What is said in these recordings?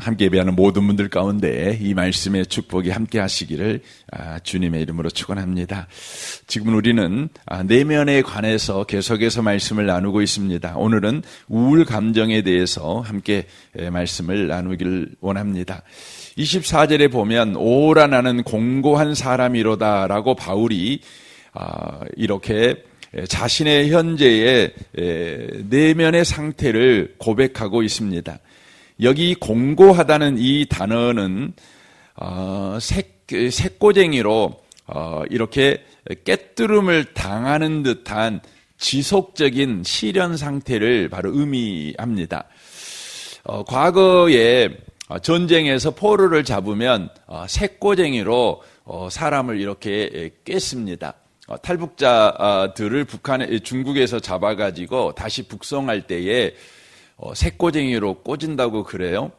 함께 예배하는 모든 분들 가운데 이 말씀의 축복이 함께 하시기를 주님의 이름으로 축원합니다. 지금 우리는 내면에 관해서 계속해서 말씀을 나누고 있습니다. 오늘은 우울 감정에 대해서 함께 말씀을 나누기를 원합니다. 24절에 보면 오라 나는 공고한 사람이로다 라고 바울이 이렇게 자신의 현재의 내면의 상태를 고백하고 있습니다. 여기 공고하다는 이 단어는 새꼬쟁이로 이렇게 깨뜨림을 당하는 듯한 지속적인 시련 상태를 바로 의미합니다. 과거에 전쟁에서 포로를 잡으면 새꼬쟁이로 사람을 이렇게 꿰습니다. 탈북자들을 중국에서 잡아가지고 다시 북송할 때에 새꼬쟁이로 꽂은다고 그래요.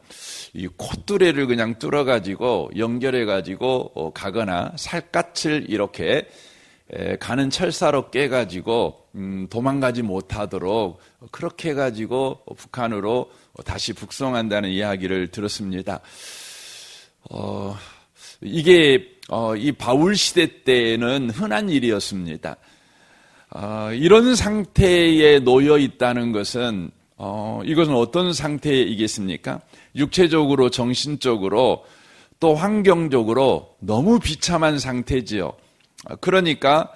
이 콧뚜레를 그냥 뚫어가지고 연결해가지고 가거나 살갗을 이렇게 가는 철사로 깨가지고 도망가지 못하도록 그렇게 해가지고 북한으로 다시 북송한다는 이야기를 들었습니다. 이게 이 바울 시대 때는 흔한 일이었습니다. 이런 상태에 놓여 있다는 것은 이것은 어떤 상태이겠습니까? 육체적으로, 정신적으로, 또 환경적으로 너무 비참한 상태지요. 그러니까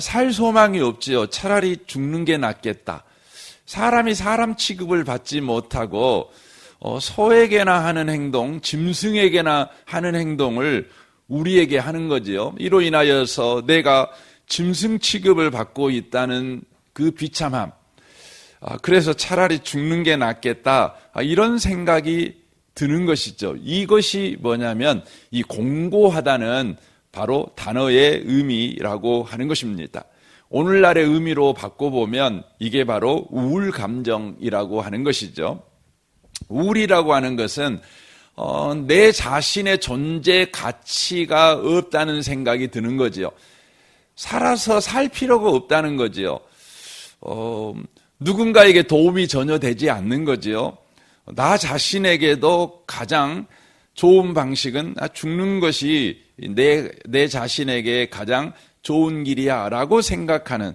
살 소망이 없지요. 차라리 죽는 게 낫겠다. 사람이 사람 취급을 받지 못하고 소에게나 하는 행동, 짐승에게나 하는 행동을 우리에게 하는 거지요. 이로 인하여서 내가 짐승 취급을 받고 있다는 그 비참함, 그래서 차라리 죽는 게 낫겠다, 이런 생각이 드는 것이죠. 이것이 뭐냐면 이 공고하다는 바로 단어의 의미라고 하는 것입니다. 오늘날의 의미로 바꿔보면 이게 바로 우울 감정이라고 하는 것이죠. 우울이라고 하는 것은 내 자신의 존재 가치가 없다는 생각이 드는 거지요. 살아서 살 필요가 없다는 거지요. 누군가에게 도움이 전혀 되지 않는 거지요. 나 자신에게도 가장 좋은 방식은 죽는 것이 내 자신에게 가장 좋은 길이야 라고 생각하는,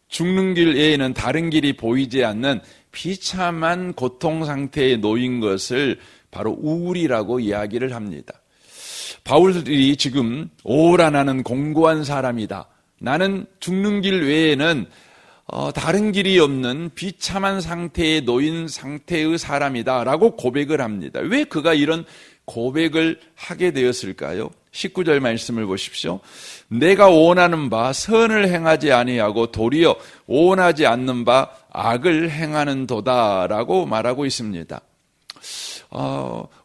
죽는 길 외에는 다른 길이 보이지 않는 비참한 고통 상태에 놓인 것을 바로 우울이라고 이야기를 합니다. 바울이 지금 오라 나는 공고한 사람이다. 나는 죽는 길 외에는 다른 길이 없는 비참한 상태에 놓인 상태의 사람이다 라고 고백을 합니다. 왜 그가 이런 고백을 하게 되었을까요? 19절 말씀을 보십시오. 내가 원하는 바 선을 행하지 아니하고 도리어 원하지 않는 바 악을 행하는 도다라고 말하고 있습니다.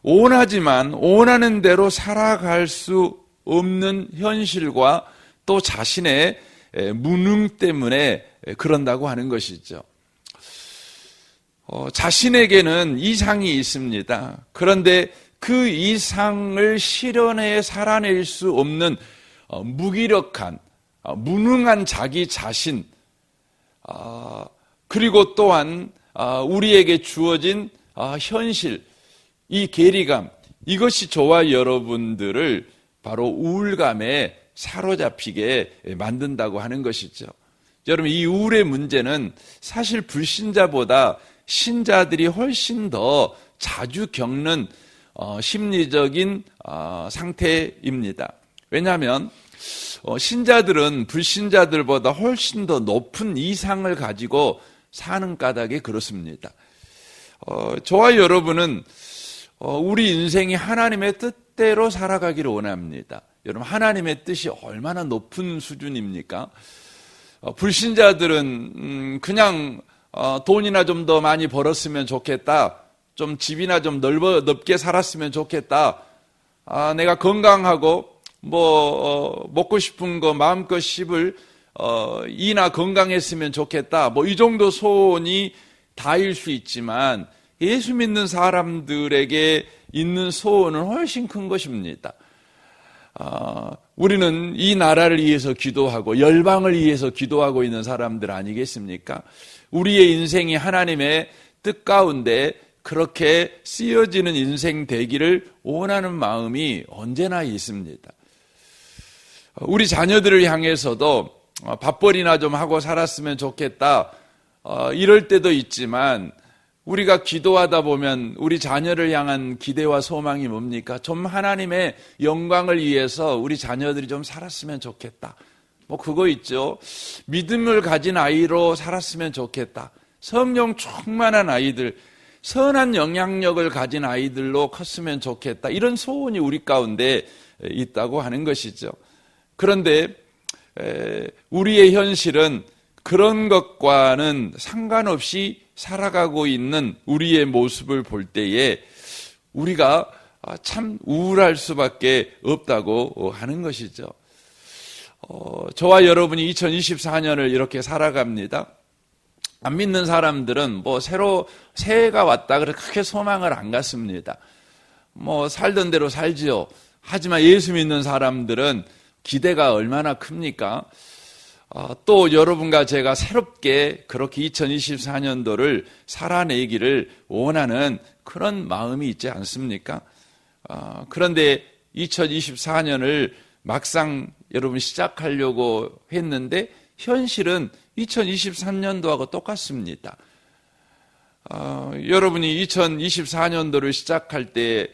원하지만 원하는 대로 살아갈 수 없는 현실과 또 자신의 무능 때문에 그런다고 하는 것이죠. 자신에게는 이상이 있습니다. 그런데 그 이상을 실현해 살아낼 수 없는 무기력한, 무능한 자기 자신, 그리고 또한 우리에게 주어진 현실, 이 괴리감, 이것이 저와 여러분들을 바로 우울감에 사로잡히게 만든다고 하는 것이죠. 여러분, 이 우울의 문제는 사실 불신자보다 신자들이 훨씬 더 자주 겪는 심리적인 상태입니다. 왜냐하면 신자들은 불신자들보다 훨씬 더 높은 이상을 가지고 사는 까닭에 그렇습니다. 저와 여러분은 우리 인생이 하나님의 뜻대로 살아가기를 원합니다. 여러분, 하나님의 뜻이 얼마나 높은 수준입니까? 불신자들은 그냥 돈이나 좀 더 많이 벌었으면 좋겠다, 좀 집이나 좀 넓게 살았으면 좋겠다, 내가 건강하고 먹고 싶은 거 마음껏 씹을 이나 건강했으면 좋겠다, 이 정도 소원이 다일 수 있지만 예수 믿는 사람들에게 있는 소원은 훨씬 큰 것입니다. 우리는 이 나라를 위해서 기도하고 열방을 위해서 기도하고 있는 사람들 아니겠습니까? 우리의 인생이 하나님의 뜻 가운데 그렇게 쓰여지는 인생 되기를 원하는 마음이 언제나 있습니다. 우리 자녀들을 향해서도 밥벌이나 좀 하고 살았으면 좋겠다, 이럴 때도 있지만 우리가 기도하다 보면 우리 자녀를 향한 기대와 소망이 뭡니까? 좀 하나님의 영광을 위해서 우리 자녀들이 좀 살았으면 좋겠다, 그거 있죠. 믿음을 가진 아이로 살았으면 좋겠다, 성령 충만한 아이들, 선한 영향력을 가진 아이들로 컸으면 좋겠다, 이런 소원이 우리 가운데 있다고 하는 것이죠. 그런데 우리의 현실은 그런 것과는 상관없이 살아가고 있는 우리의 모습을 볼 때에 우리가 참 우울할 수밖에 없다고 하는 것이죠. 저와 여러분이 2024년을 이렇게 살아갑니다. 안 믿는 사람들은 새로 새해가 왔다 그래 크게 소망을 안 갖습니다. 살던 대로 살지요. 하지만 예수 믿는 사람들은 기대가 얼마나 큽니까? 또 여러분과 제가 새롭게 그렇게 2024년도를 살아내기를 원하는 그런 마음이 있지 않습니까? 그런데 2024년을 막상 여러분 시작하려고 했는데 현실은 2023년도하고 똑같습니다. 여러분이 2024년도를 시작할 때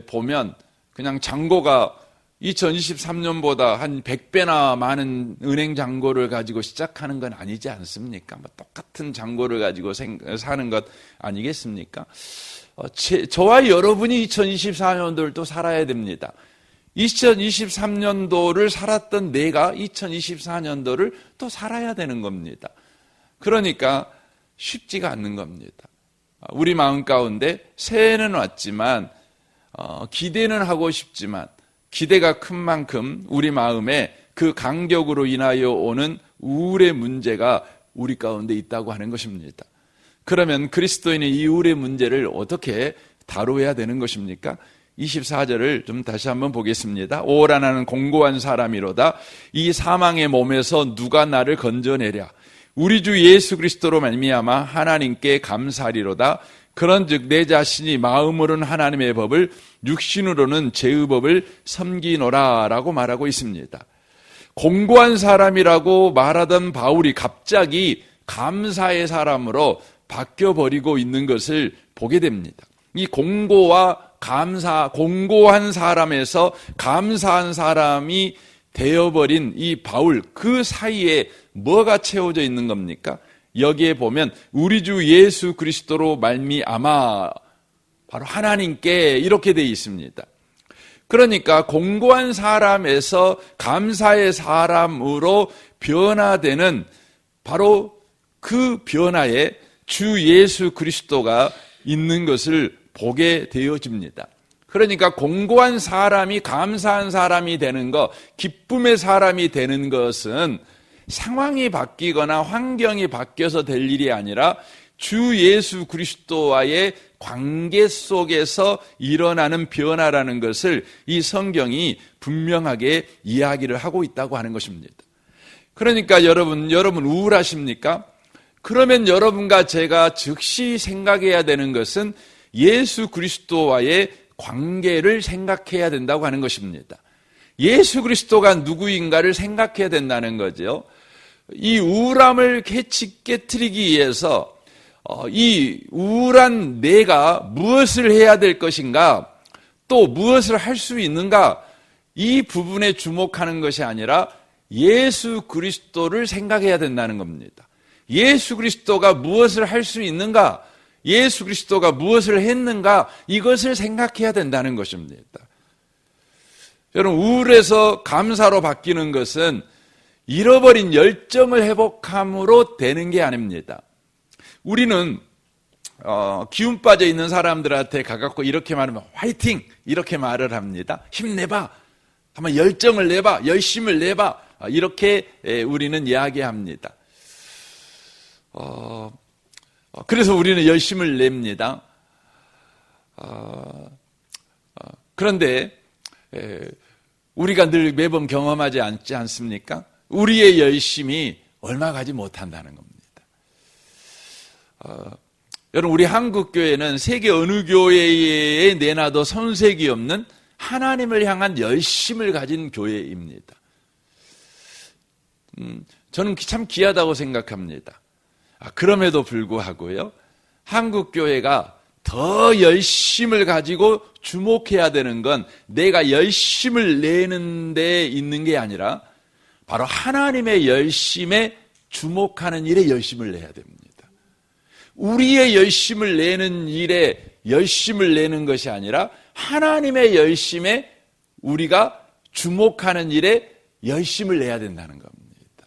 보면 그냥 잔고가 2023년보다 한 100배나 많은 은행 잔고를 가지고 시작하는 건 아니지 않습니까? 똑같은 잔고를 가지고 사는 것 아니겠습니까? 저와 여러분이 2024년도를 또 살아야 됩니다. 2023년도를 살았던 내가 2024년도를 또 살아야 되는 겁니다. 그러니까 쉽지가 않는 겁니다. 우리 마음 가운데 새해는 왔지만 기대는 하고 싶지만 기대가 큰 만큼 우리 마음에 그 간격으로 인하여 오는 우울의 문제가 우리 가운데 있다고 하는 것입니다. 그러면 그리스도인의 이 우울의 문제를 어떻게 다루어야 되는 것입니까? 24절을 좀 다시 한번 보겠습니다. 오라 나는 공고한 사람이로다. 이 사망의 몸에서 누가 나를 건져내랴. 우리 주 예수 그리스도로 말미암아 하나님께 감사하리로다. 그런즉 내 자신이 마음으로는 하나님의 법을, 육신으로는 죄의 법을 섬기노라라고 말하고 있습니다. 공고한 사람이라고 말하던 바울이 갑자기 감사의 사람으로 바뀌어버리고 있는 것을 보게 됩니다. 이 공고와 감사, 공고한 사람에서 감사한 사람이 되어버린 이 바울, 그 사이에 뭐가 채워져 있는 겁니까? 여기에 보면 우리 주 예수 그리스도로 말미암아, 바로 하나님께 이렇게 되어 있습니다. 그러니까 공고한 사람에서 감사의 사람으로 변화되는 바로 그 변화에 주 예수 그리스도가 있는 것을 보게 되어집니다. 그러니까 공고한 사람이 감사한 사람이 되는 것, 기쁨의 사람이 되는 것은 상황이 바뀌거나 환경이 바뀌어서 될 일이 아니라 주 예수 그리스도와의 관계 속에서 일어나는 변화라는 것을 이 성경이 분명하게 이야기를 하고 있다고 하는 것입니다. 그러니까 여러분 우울하십니까? 그러면 여러분과 제가 즉시 생각해야 되는 것은 예수 그리스도와의 관계를 생각해야 된다고 하는 것입니다. 예수 그리스도가 누구인가를 생각해야 된다는 거죠. 이 우울함을 깨트리기 위해서 이 우울한 내가 무엇을 해야 될 것인가, 또 무엇을 할 수 있는가, 이 부분에 주목하는 것이 아니라 예수 그리스도를 생각해야 된다는 겁니다. 예수 그리스도가 무엇을 할 수 있는가, 예수 그리스도가 무엇을 했는가, 이것을 생각해야 된다는 것입니다. 여러분, 우울해서 감사로 바뀌는 것은 잃어버린 열정을 회복함으로 되는 게 아닙니다. 우리는 기운 빠져 있는 사람들한테 가깝고 이렇게 말하면 화이팅! 이렇게 말을 합니다. 힘내봐! 한번 열정을 내봐! 열심을 내봐! 이렇게 우리는 이야기합니다. 그래서 우리는 열심을 냅니다. 그런데 우리가 늘 매번 경험하지 않지 않습니까? 우리의 열심이 얼마 가지 못한다는 겁니다. 여러분, 우리 한국교회는 세계 어느 교회에 내놔도 손색이 없는 하나님을 향한 열심을 가진 교회입니다. 저는 참 귀하다고 생각합니다. 그럼에도 불구하고요, 한국교회가 더 열심을 가지고 주목해야 되는 건 내가 열심을 내는 데 있는 게 아니라 바로 하나님의 열심에 주목하는 일에 열심을 내야 됩니다. 우리의 열심을 내는 일에 열심을 내는 것이 아니라 하나님의 열심에 우리가 주목하는 일에 열심을 내야 된다는 겁니다.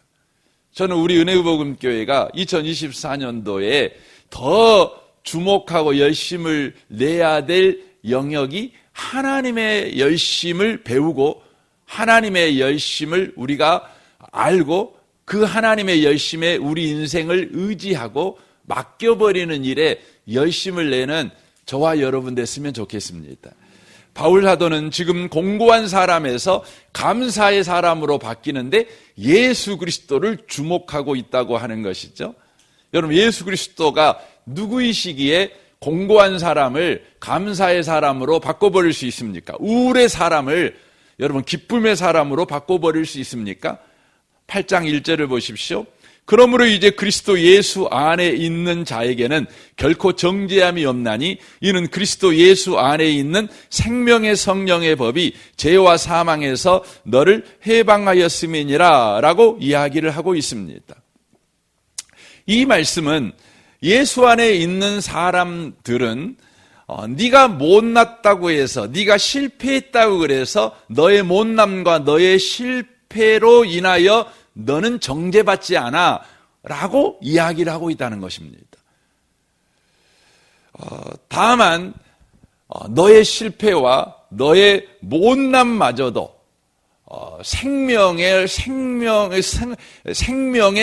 저는 우리 은혜의복음교회가 2024년도에 더 주목하고 열심을 내야 될 영역이 하나님의 열심을 배우고 하나님의 열심을 우리가 알고 그 하나님의 열심에 우리 인생을 의지하고 맡겨버리는 일에 열심을 내는 저와 여러분 됐으면 좋겠습니다. 바울 사도는 지금 공고한 사람에서 감사의 사람으로 바뀌는데 예수 그리스도를 주목하고 있다고 하는 것이죠. 여러분, 예수 그리스도가 누구이시기에 공고한 사람을 감사의 사람으로 바꿔버릴 수 있습니까? 우울의 사람을 여러분 기쁨의 사람으로 바꿔버릴 수 있습니까? 8장 1절을 보십시오. 그러므로 이제 그리스도 예수 안에 있는 자에게는 결코 정죄함이 없나니 이는 그리스도 예수 안에 있는 생명의 성령의 법이 죄와 사망에서 너를 해방하였음이니라 라고 이야기를 하고 있습니다. 이 말씀은 예수 안에 있는 사람들은 네가 못났다고 해서 네가 실패했다고 그래서 너의 못남과 너의 실패로 인하여 너는 정죄받지 않아 라고 이야기를 하고 있다는 것입니다. 다만 너의 실패와 너의 못남마저도 생명의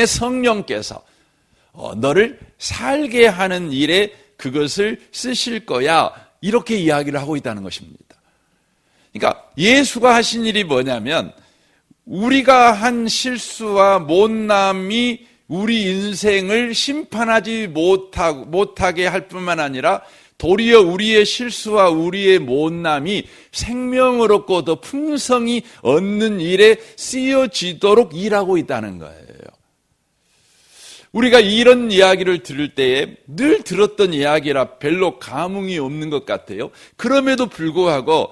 성령께서 너를 살게 하는 일에 그것을 쓰실 거야, 이렇게 이야기를 하고 있다는 것입니다. 그러니까 예수가 하신 일이 뭐냐면 우리가 한 실수와 못남이 우리 인생을 심판하지 못하게 할 뿐만 아니라 도리어 우리의 실수와 우리의 못남이 생명을 얻고 더 풍성히 얻는 일에 쓰여지도록 일하고 있다는 거예요. 우리가 이런 이야기를 들을 때에 늘 들었던 이야기라 별로 감흥이 없는 것 같아요. 그럼에도 불구하고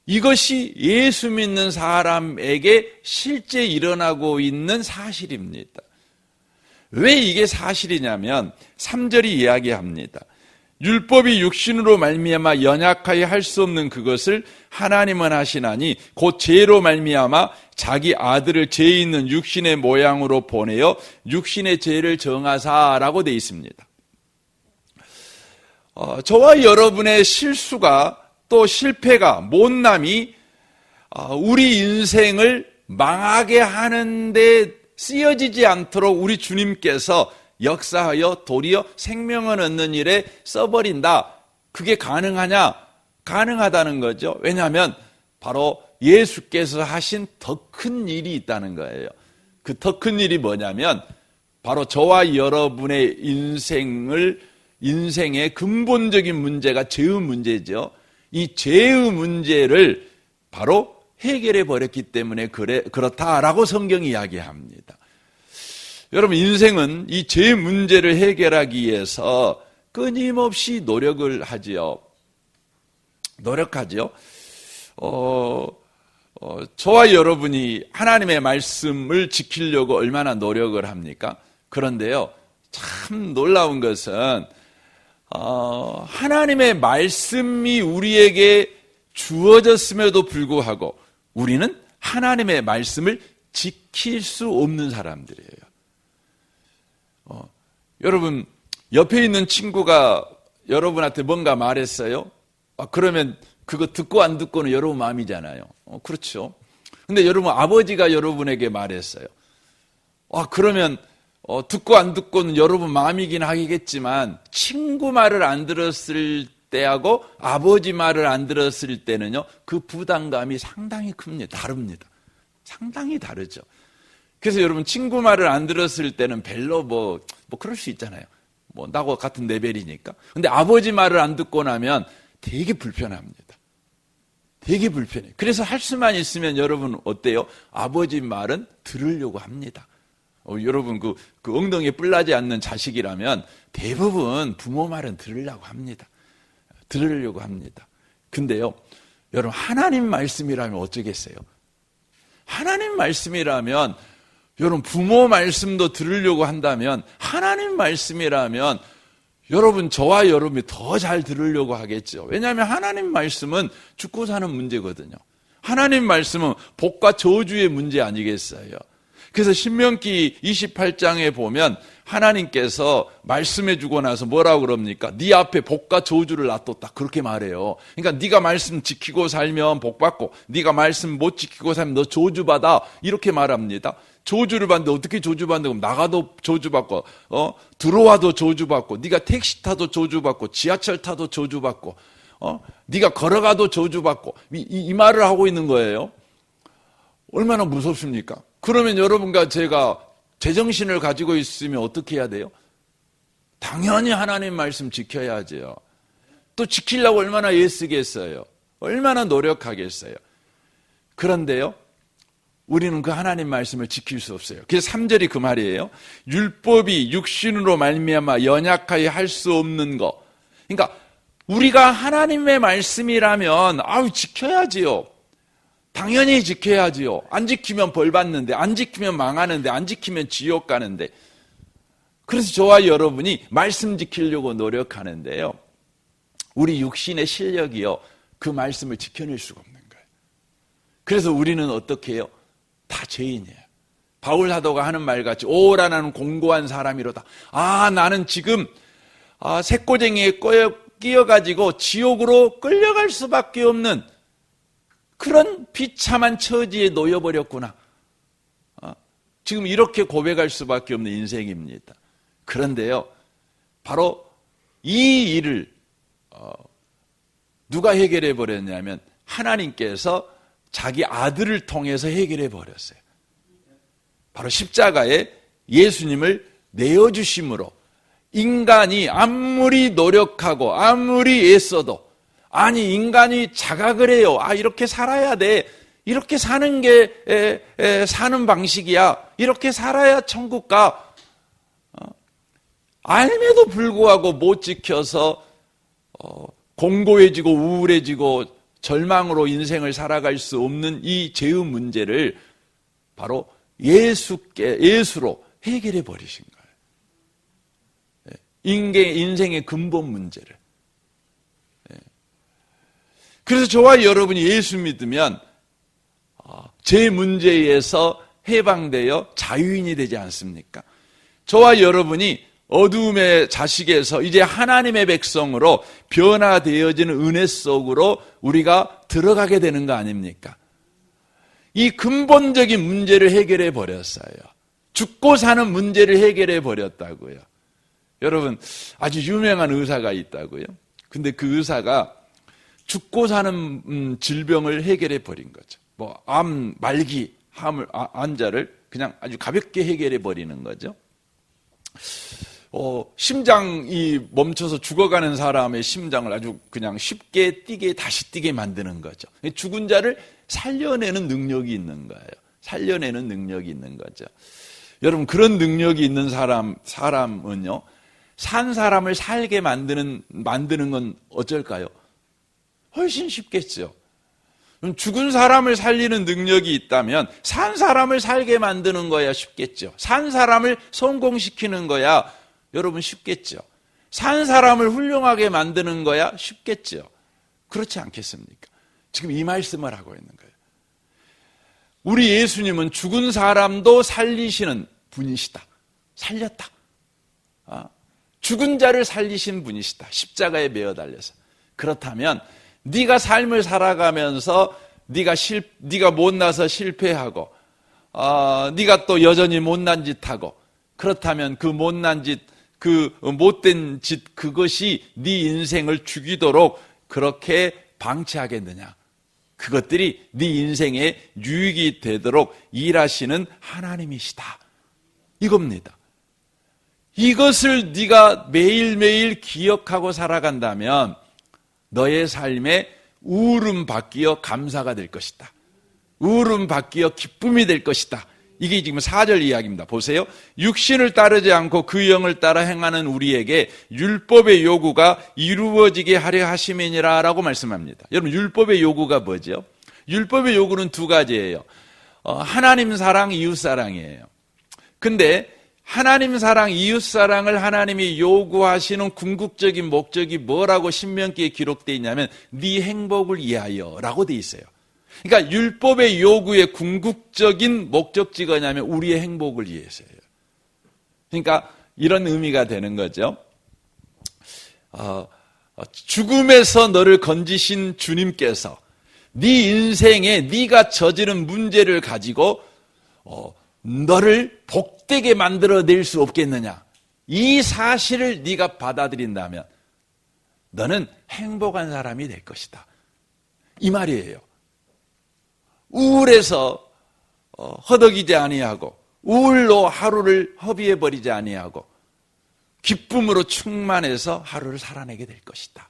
이것이 예수 믿는 사람에게 실제 일어나고 있는 사실입니다. 왜 이게 사실이냐면 3절이 이야기합니다. 율법이 육신으로 말미암아 연약하여 할 수 없는 그것을 하나님은 하시나니 곧 죄로 말미암아 자기 아들을 죄 있는 육신의 모양으로 보내어 육신의 죄를 정하사라고 되어 있습니다. 저와 여러분의 실수가 또 실패가 못남이 우리 인생을 망하게 하는데 쓰여지지 않도록 우리 주님께서 역사하여 도리어 생명을 얻는 일에 써버린다. 그게 가능하냐? 가능하다는 거죠. 왜냐하면 바로 예수께서 하신 더 큰 일이 있다는 거예요. 그 더 큰 일이 뭐냐면 바로 저와 여러분의 인생의 근본적인 문제가 죄의 문제죠. 이 죄의 문제를 바로 해결해 버렸기 때문에 그렇다라고 성경이 이야기합니다. 여러분, 인생은 이 죄 문제를 해결하기 위해서 끊임없이 노력하지요. 저와 여러분이 하나님의 말씀을 지키려고 얼마나 노력을 합니까? 그런데요, 참 놀라운 것은 하나님의 말씀이 우리에게 주어졌음에도 불구하고 우리는 하나님의 말씀을 지킬 수 없는 사람들이에요. 여러분, 옆에 있는 친구가 여러분한테 뭔가 말했어요. 그러면 그거 듣고 안 듣고는 여러분 마음이잖아요. 그렇죠. 근데 여러분 아버지가 여러분에게 말했어요. 그러면 듣고 안 듣고는 여러분 마음이긴 하겠지만 친구 말을 안 들었을 때하고 아버지 말을 안 들었을 때는요, 그 부담감이 상당히 큽니다. 다릅니다. 상당히 다르죠. 그래서 여러분 친구 말을 안 들었을 때는 별로 뭐 그럴 수 있잖아요. 뭐 나하고 같은 레벨이니까. 근데 아버지 말을 안 듣고 나면 되게 불편합니다. 되게 불편해요. 그래서 할 수만 있으면 여러분 어때요? 아버지 말은 들으려고 합니다. 여러분 그 엉덩이에 뿔나지 않는 자식이라면 대부분 부모 말은 들으려고 합니다. 들으려고 합니다. 근데요, 여러분 하나님 말씀이라면 어쩌겠어요? 하나님 말씀이라면 여러분 부모 말씀도 들으려고 한다면 하나님 말씀이라면 여러분 저와 여러분이 더 잘 들으려고 하겠죠. 왜냐하면 하나님 말씀은 죽고 사는 문제거든요. 하나님 말씀은 복과 저주의 문제 아니겠어요? 그래서 신명기 28장에 보면 하나님께서 말씀해 주고 나서 뭐라고 그럽니까? 네 앞에 복과 저주를 놔뒀다 그렇게 말해요. 그러니까 네가 말씀 지키고 살면 복 받고 네가 말씀 못 지키고 살면 너 저주받아 이렇게 말합니다. 저주를 받는데 어떻게 저주받는다고? 나가도 저주받고 들어와도 저주받고 네가 택시 타도 저주받고 지하철 타도 저주받고 네가 걸어가도 저주받고 이 말을 하고 있는 거예요. 얼마나 무섭습니까? 그러면 여러분과 제가 제정신을 가지고 있으면 어떻게 해야 돼요? 당연히 하나님 말씀 지켜야죠. 또 지키려고 얼마나 애쓰겠어요? 얼마나 노력하겠어요? 그런데요, 우리는 그 하나님 말씀을 지킬 수 없어요. 그래서 3절이 그 말이에요. 율법이 육신으로 말미암아 연약하여 할 수 없는 거. 그러니까 우리가 하나님의 말씀이라면 지켜야지요. 당연히 지켜야지요. 안 지키면 벌 받는데, 안 지키면 망하는데, 안 지키면 지옥 가는데. 그래서 저와 여러분이 말씀 지키려고 노력하는데요, 우리 육신의 실력이요, 그 말씀을 지켜낼 수가 없는 거예요. 그래서 우리는 어떻게 해요? 다 죄인이에요. 바울 사도가 하는 말같이 오라 나는 공고한 사람이로다. 나는 지금 새꼬쟁이에 끼어가지고 지옥으로 끌려갈 수밖에 없는 그런 비참한 처지에 놓여버렸구나. 지금 이렇게 고백할 수밖에 없는 인생입니다. 그런데요, 바로 이 일을 누가 해결해 버렸냐면 하나님께서 자기 아들을 통해서 해결해 버렸어요. 바로 십자가에 예수님을 내어주심으로 인간이 아무리 노력하고 아무리 애써도 인간이 자각을 해요. 이렇게 살아야 돼. 이렇게 사는 게 사는 방식이야. 이렇게 살아야 천국 가. 알면도 불구하고 못 지켜서 공고해지고 우울해지고 절망으로 인생을 살아갈 수 없는 이 죄의 문제를 바로 예수로 해결해 버리신 거예요. 인생의 근본 문제를. 그래서 저와 여러분이 예수 믿으면 제 문제에서 해방되어 자유인이 되지 않습니까? 저와 여러분이 어두움의 자식에서 이제 하나님의 백성으로 변화되어지는 은혜 속으로 우리가 들어가게 되는 거 아닙니까? 이 근본적인 문제를 해결해 버렸어요. 죽고 사는 문제를 해결해 버렸다고요. 여러분, 아주 유명한 의사가 있다고요. 근데 그 의사가 죽고 사는 질병을 해결해 버린 거죠. 암, 말기, 환자를 그냥 아주 가볍게 해결해 버리는 거죠. 심장이 멈춰서 죽어가는 사람의 심장을 아주 그냥 쉽게 뛰게 다시 뛰게 만드는 거죠. 죽은 자를 살려내는 능력이 있는 거예요. 살려내는 능력이 있는 거죠. 여러분, 그런 능력이 있는 사람은요, 산 사람을 살게 만드는 건 어쩔까요? 훨씬 쉽겠죠. 죽은 사람을 살리는 능력이 있다면 산 사람을 살게 만드는 거야 쉽겠죠. 산 사람을 성공시키는 거야 여러분 쉽겠죠. 산 사람을 훌륭하게 만드는 거야 쉽겠죠. 그렇지 않겠습니까? 지금 이 말씀을 하고 있는 거예요. 우리 예수님은 죽은 사람도 살리시는 분이시다. 살렸다. 죽은 자를 살리신 분이시다. 십자가에 매어 달려서. 그렇다면 네가 삶을 살아가면서 네가 못나서 실패하고 네가 또 여전히 못난 짓 하고 그렇다면 그 못난 짓, 그 못된 짓 그것이 네 인생을 죽이도록 그렇게 방치하겠느냐? 그것들이 네 인생에 유익이 되도록 일하시는 하나님이시다. 이겁니다. 이것을 네가 매일매일 기억하고 살아간다면 너의 삶에 우울은 바뀌어 감사가 될 것이다. 우울은 바뀌어 기쁨이 될 것이다. 이게 지금 4절 이야기입니다. 보세요. 육신을 따르지 않고 그 영을 따라 행하는 우리에게 율법의 요구가 이루어지게 하려 하심이니라 라고 말씀합니다. 여러분, 율법의 요구가 뭐죠? 율법의 요구는 두 가지예요. 하나님 사랑, 이웃 사랑이에요. 근데 하나님 사랑, 이웃 사랑을 하나님이 요구하시는 궁극적인 목적이 뭐라고 신명기에 기록되어 있냐면 네 행복을 위하여 라고 되어 있어요. 그러니까 율법의 요구의 궁극적인 목적지가 뭐냐면 우리의 행복을 위해서예요. 그러니까 이런 의미가 되는 거죠. 죽음에서 너를 건지신 주님께서 네 인생에 네가 저지른 문제를 가지고 너를 복되게 만들어낼 수 없겠느냐. 이 사실을 네가 받아들인다면 너는 행복한 사람이 될 것이다. 이 말이에요. 우울해서 허덕이지 아니하고 우울로 하루를 허비해버리지 아니하고 기쁨으로 충만해서 하루를 살아내게 될 것이다.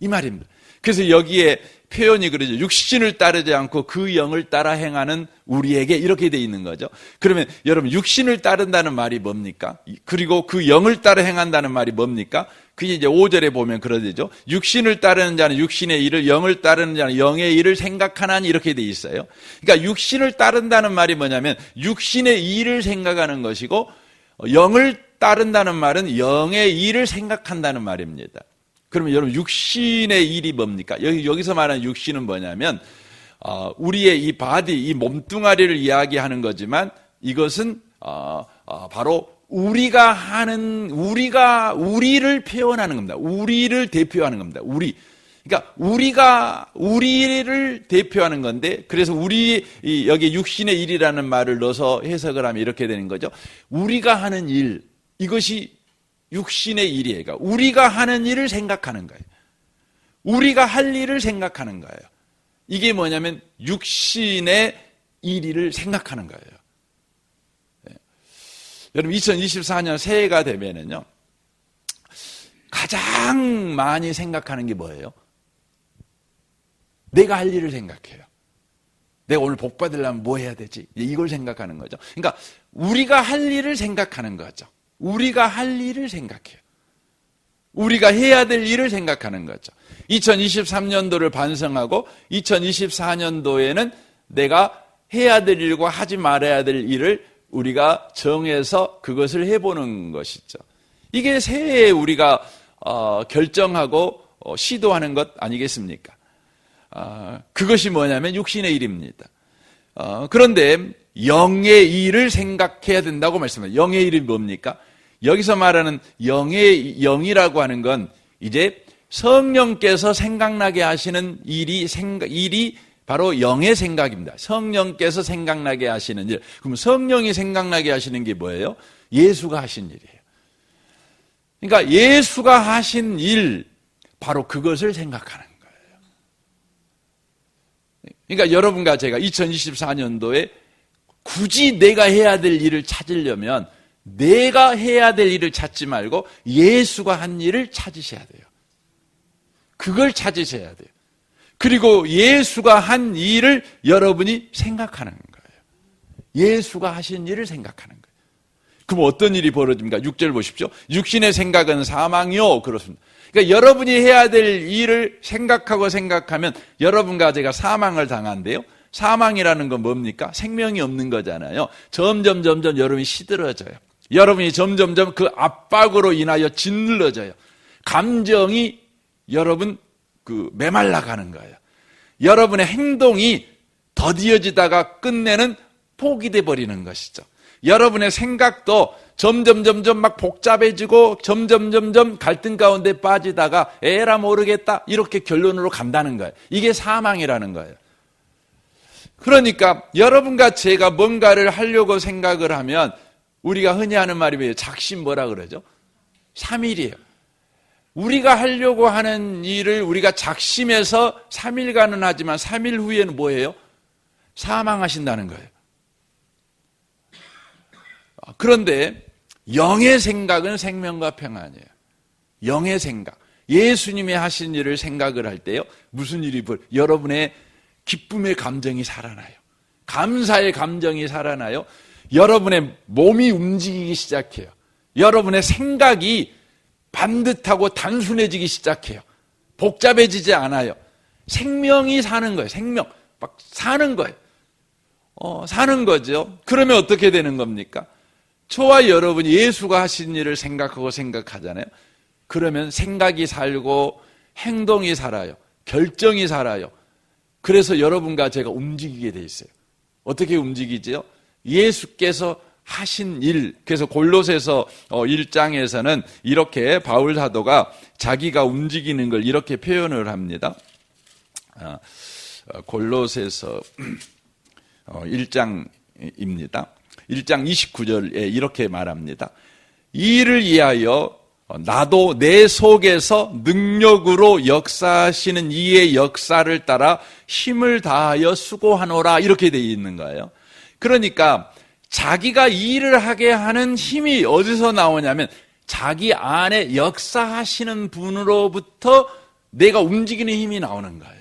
이 말입니다. 그래서 여기에 표현이 그러죠. 육신을 따르지 않고 그 영을 따라 행하는 우리에게 이렇게 돼 있는 거죠. 그러면 여러분, 육신을 따른다는 말이 뭡니까? 그리고 그 영을 따라 행한다는 말이 뭡니까? 그게 이제 5절에 보면 그러죠. 육신을 따르는 자는 육신의 일을, 영을 따르는 자는 영의 일을 생각하나니 이렇게 돼 있어요. 그러니까 육신을 따른다는 말이 뭐냐면 육신의 일을 생각하는 것이고, 영을 따른다는 말은 영의 일을 생각한다는 말입니다. 그러면 여러분, 육신의 일이 뭡니까? 여기서 말하는 육신은 뭐냐면 우리의 이 바디, 이 몸뚱아리를 이야기하는 거지만 이것은 바로 우리를 표현하는 겁니다. 우리를 대표하는 겁니다. 그러니까 우리를 대표하는 건데, 그래서 여기 육신의 일이라는 말을 넣어서 해석을 하면 이렇게 되는 거죠. 우리가 하는 일, 이것이 육신의 일이에요. 그러니까 우리가 하는 일을 생각하는 거예요. 우리가 할 일을 생각하는 거예요. 이게 뭐냐면 육신의 일을 생각하는 거예요. 네. 여러분, 2024년 새해가 되면은요, 가장 많이 생각하는 게 뭐예요? 내가 할 일을 생각해요. 내가 오늘 복 받으려면 뭐 해야 되지? 이걸 생각하는 거죠. 그러니까 우리가 할 일을 생각하는 거죠. 우리가 할 일을 생각해요. 우리가 해야 될 일을 생각하는 거죠. 2023년도를 반성하고 2024년도에는 내가 해야 될 일과 하지 말아야 될 일을 우리가 정해서 그것을 해보는 것이죠. 이게 새해에 우리가 결정하고 시도하는 것 아니겠습니까? 그것이 뭐냐면 육신의 일입니다. 그런데 영의 일을 생각해야 된다고 말씀합니다. 영의 일이 뭡니까? 여기서 말하는 영이라고 하는 건 이제 성령께서 생각나게 하시는 일이 바로 영의 생각입니다. 성령께서 생각나게 하시는 일. 그럼 성령이 생각나게 하시는 게 뭐예요? 예수가 하신 일이에요. 그러니까 예수가 하신 일, 바로 그것을 생각하는 거예요. 그러니까 여러분과 제가 2024년도에 굳이 내가 해야 될 일을 찾으려면 내가 해야 될 일을 찾지 말고 예수가 한 일을 찾으셔야 돼요. 그걸 찾으셔야 돼요. 그리고 예수가 한 일을 여러분이 생각하는 거예요. 예수가 하신 일을 생각하는 거예요. 그럼 어떤 일이 벌어집니까? 6절 보십시오. 육신의 생각은 사망이요. 그렇습니다. 그러니까 여러분이 해야 될 일을 생각하면 여러분과 제가 사망을 당한대요. 사망이라는 건 뭡니까? 생명이 없는 거잖아요. 점점 여러분이 시들어져요. 여러분이 점점 그 압박으로 인하여 짓눌러져요. 감정이 여러분 메말라가는 거예요. 여러분의 행동이 더디어지다가 끝내는 폭이 돼 버리는 것이죠. 여러분의 생각도 점점 막 복잡해지고 점점 갈등 가운데 빠지다가 에라 모르겠다 이렇게 결론으로 간다는 거예요. 이게 사망이라는 거예요. 그러니까 여러분과 제가 뭔가를 하려고 생각을 하면 우리가 흔히 하는 말이 뭐예요? 작심 뭐라 그러죠? 3일이에요. 우리가 하려고 하는 일을 우리가 작심해서 3일간은 하지만 3일 후에는 뭐예요? 사망하신다는 거예요. 그런데 영의 생각은 생명과 평안이에요. 영의 생각. 예수님이 하신 일을 생각을 할 때요, 무슨 일이 여러분의 기쁨의 감정이 살아나요. 감사의 감정이 살아나요. 여러분의 몸이 움직이기 시작해요. 여러분의 생각이 반듯하고 단순해지기 시작해요. 복잡해지지 않아요. 생명이 사는 거예요. 생명. 막 사는 거예요. 사는 거죠. 그러면 어떻게 되는 겁니까? 저와 여러분이 예수가 하신 일을 생각하고 생각하잖아요. 그러면 생각이 살고 행동이 살아요. 결정이 살아요. 그래서 여러분과 제가 움직이게 돼 있어요. 어떻게 움직이지요? 예수께서 하신 일. 그래서 골로새서 1장에서는 이렇게 바울 사도가 자기가 움직이는 걸 이렇게 표현을 합니다. 골로새서 1장입니다. 1장 29절에 이렇게 말합니다. 이 일을 위하여 나도 내 속에서 능력으로 역사하시는 이의 역사를 따라 힘을 다하여 수고하노라, 이렇게 되어 있는 거예요. 그러니까 자기가 이 일을 하게 하는 힘이 어디서 나오냐면 자기 안에 역사하시는 분으로부터 내가 움직이는 힘이 나오는 거예요.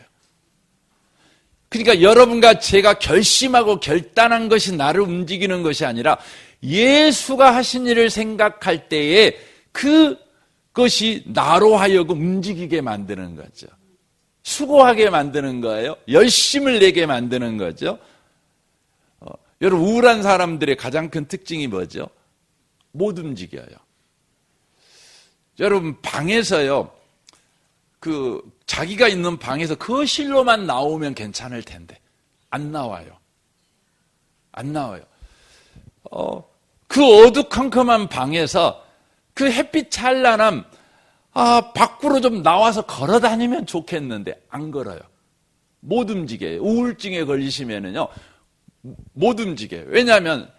그러니까 여러분과 제가 결심하고 결단한 것이 나를 움직이는 것이 아니라 예수가 하신 일을 생각할 때에 그것이 나로 하여금 움직이게 만드는 거죠. 수고하게 만드는 거예요. 열심을 내게 만드는 거죠. 여러분, 우울한 사람들의 가장 큰 특징이 뭐죠? 못 움직여요. 여러분, 방에서요, 자기가 있는 방에서 거실로만 나오면 괜찮을 텐데 안 나와요. 안 나와요. 그 어두컴컴한 방에서 그 햇빛 찬란함, 밖으로 좀 나와서 걸어 다니면 좋겠는데 안 걸어요. 못 움직여요. 우울증에 걸리시면은요, 못 움직여요. 왜냐하면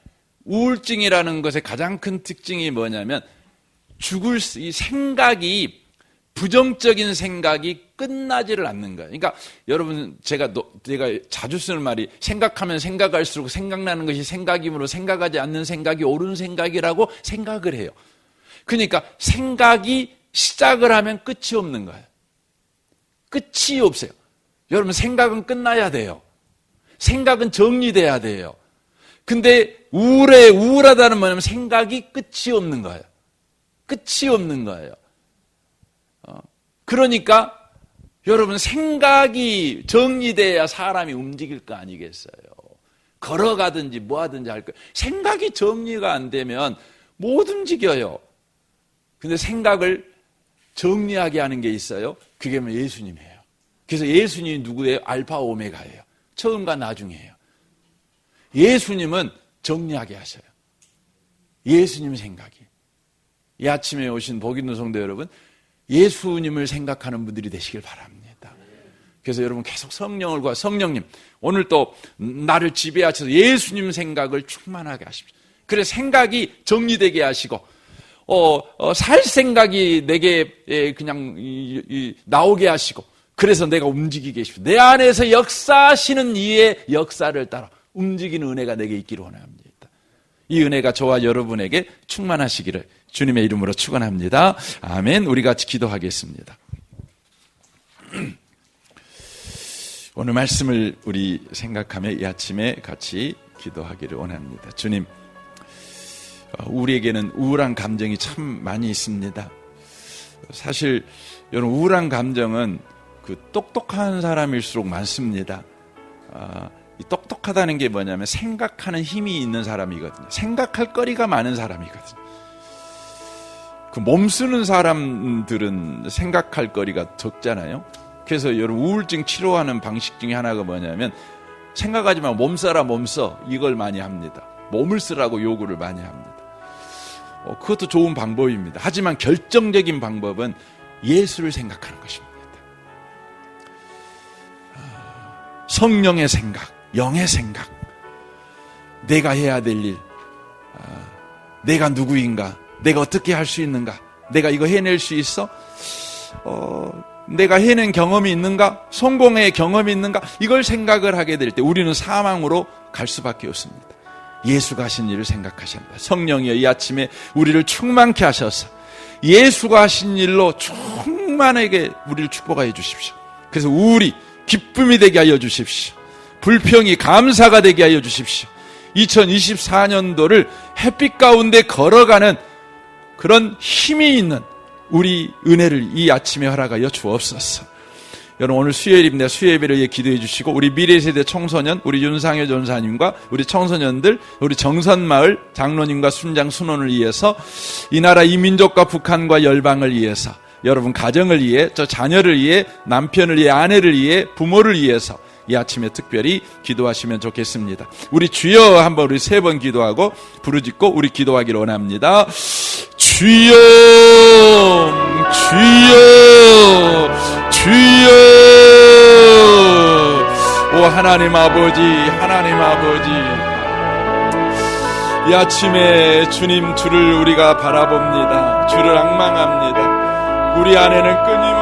우울증이라는 것의 가장 큰 특징이 뭐냐면 이 생각이, 부정적인 생각이 끝나지를 않는 거예요. 그러니까 여러분, 제가 자주 쓰는 말이 생각하면 생각할수록 생각나는 것이 생각이므로 생각하지 않는 생각이 옳은 생각이라고 생각을 해요. 그러니까 생각이 시작을 하면 끝이 없는 거예요. 끝이 없어요. 여러분, 생각은 끝나야 돼요. 생각은 정리돼야 돼요. 근데 우울하다는 뭐냐면 생각이 끝이 없는 거예요. 끝이 없는 거예요. 그러니까 여러분, 생각이 정리돼야 사람이 움직일 거 아니겠어요? 걸어가든지 뭐 하든지 할 거예요. 생각이 정리가 안 되면 못 움직여요. 근데 생각을 정리하게 하는 게 있어요. 그게 뭐 예수님이에요. 그래서 예수님이 누구예요? 알파 오메가예요. 처음과 나중이에요. 예수님은 정리하게 하셔요. 예수님 생각이. 이 아침에 오신 복 있는 성도 여러분, 예수님을 생각하는 분들이 되시길 바랍니다. 그래서 여러분 계속 성령을 구하, 성령님 오늘 또 나를 지배하셔서 예수님 생각을 충만하게 하십시오. 그래서 생각이 정리되게 하시고 살 생각이 내게 그냥 나오게 하시고, 그래서 내가 움직이게 하십시오. 내 안에서 역사하시는 이의 역사를 따라 움직이는 은혜가 내게 있기를 원합니다. 이 은혜가 저와 여러분에게 충만하시기를 주님의 이름으로 축원합니다. 아멘. 우리 같이 기도하겠습니다. 오늘 말씀을 우리 생각하며 이 아침에 같이 기도하기를 원합니다. 주님, 우리에게는 우울한 감정이 참 많이 있습니다. 사실 여러분, 우울한 감정은 똑똑한 사람일수록 많습니다. 이 똑똑하다는 게 뭐냐면 생각하는 힘이 있는 사람이거든요. 생각할 거리가 많은 사람이거든요. 몸 쓰는 사람들은 생각할 거리가 적잖아요. 그래서 여러분, 우울증 치료하는 방식 중에 하나가 뭐냐면 생각하지 말고 몸 써라, 몸 써, 이걸 많이 합니다. 몸을 쓰라고 요구를 많이 합니다. 그것도 좋은 방법입니다. 하지만 결정적인 방법은 예수를 생각하는 것입니다. 성령의 생각, 영의 생각, 내가 해야 될 일, 내가 누구인가, 내가 어떻게 할 수 있는가, 내가 이거 해낼 수 있어? 내가 해낸 경험이 있는가, 성공의 경험이 있는가, 이걸 생각을 하게 될 때 우리는 사망으로 갈 수밖에 없습니다. 예수가 하신 일을 생각하셔야 합니다. 성령이여 이 아침에 우리를 충만케 하셔서 예수가 하신 일로 충만하게 우리를 축복하여 주십시오. 그래서 우울이 기쁨이 되게 하여 주십시오. 불평이 감사가 되게 하여 주십시오. 2024년도를 햇빛 가운데 걸어가는 그런 힘이 있는 우리 은혜를 이 아침에 허락하여 주옵소서. 여러분 오늘 수요일입니다. 수요 예배를 위해 기도해 주시고 우리 미래세대 청소년, 우리 윤상효 전사님과 우리 청소년들, 우리 정선마을 장로님과 순장 순원을 위해서 이 나라 이 민족과 북한과 열방을 위해서 여러분 가정을 위해 저 자녀를 위해 남편을 위해 아내를 위해 부모를 위해서 이 아침에 특별히 기도하시면 좋겠습니다. 우리 주여 한번 우리 3번 기도하고 부르짖고 우리 기도하기를 원합니다. 주여 주여 주여 오 하나님 아버지 하나님 아버지 이 아침에 주님 주를 우리가 바라봅니다. 주를 앙망합니다. 우리 안에는 끊임없이